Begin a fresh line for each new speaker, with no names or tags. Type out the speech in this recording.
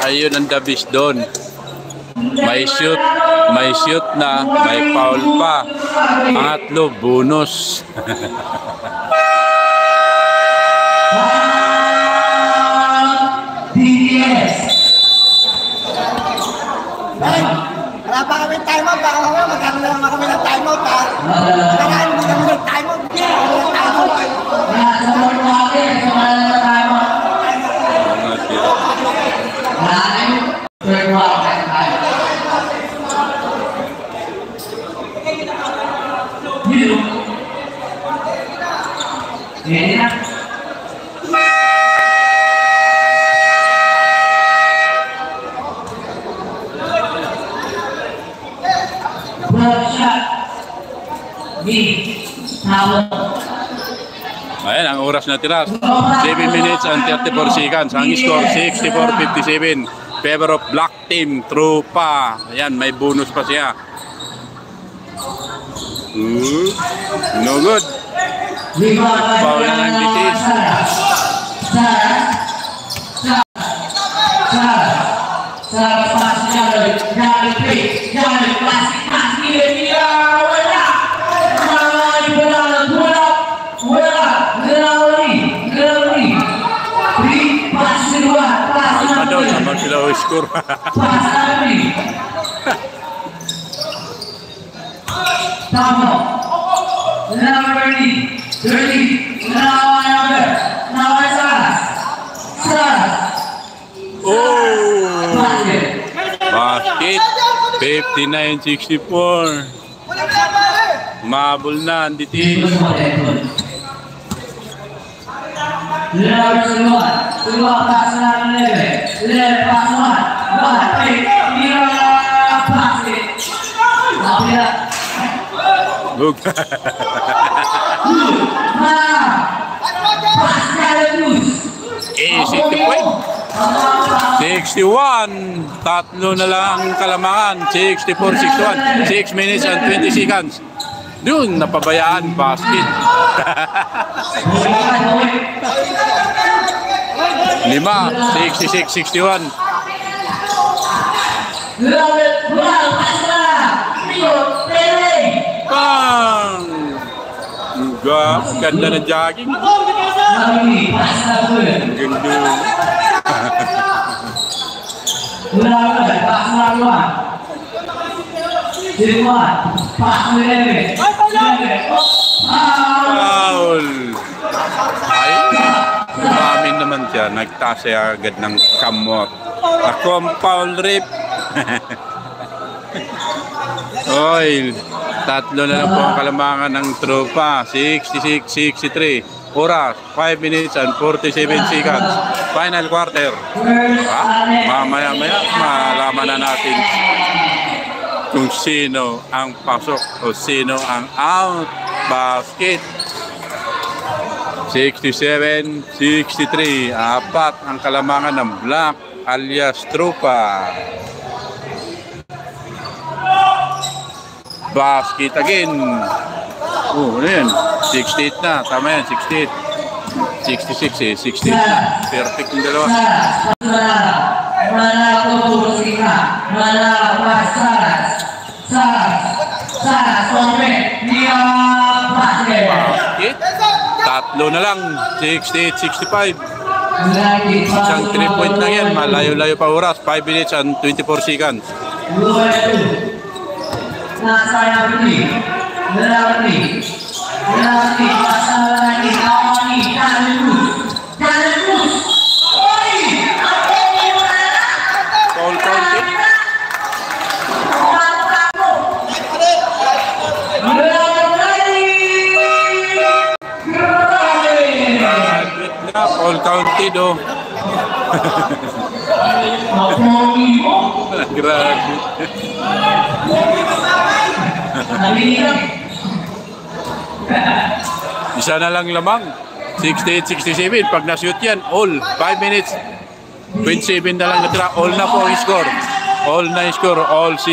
Ayun ang dabis doon. May shoot na, may foul pa. Pangatlo, bonus.
Wala pa kami timeout, baka mamaya magkakaroon naman kami ng timeout ha. Kaya hindi kami ng timeout.
Ayan, ang oras na tira. 7 minutes and 34 seconds. Ang score, 64-57. Favor of black team, Tropa. Ayan, may bonus pa siya. No good. Foul na ng bitis. Sama sila score. Basket 59-64. Mabul na ang ditis. Easy to win. 61. Tatlo na lang ang kalamangan. 64-61. 6 minutes and 20 seconds. Doon, napabayaan. Basket. 5. 66-61. Bang! Ganda na jogging. Ganda. Foul. Umamin naman siya. Nagtaas siya agad ng kamot. Ako ang foul rip. Oy, tatlo na lang po ang kalamangan ng Tropa. 66-63. Oras, 5 minutes and 47 seconds. Final quarter. Mamaya-maya, malaman na natin kung sino ang pasok o sino ang out. Basket. 67-63. Apat ang kalamangan ng Black alias Tropa. Basket again. Oh, ano yan? 68 na. Tama yan, 68. 66 eh. 68 na. Perfect yung dalawa. Basket. Tatlo na lang. 68-65. Isang 3 point na yan. Malayo-layo pa oras. 5 minutes and 24 seconds. Foul counted. Foul counted oh. Grabe. Isa na lang lamang. 68-67. Pag na-shoot yan, all. 5 minutes. 27 na lang natira. All na po ang score. All na score. All 60.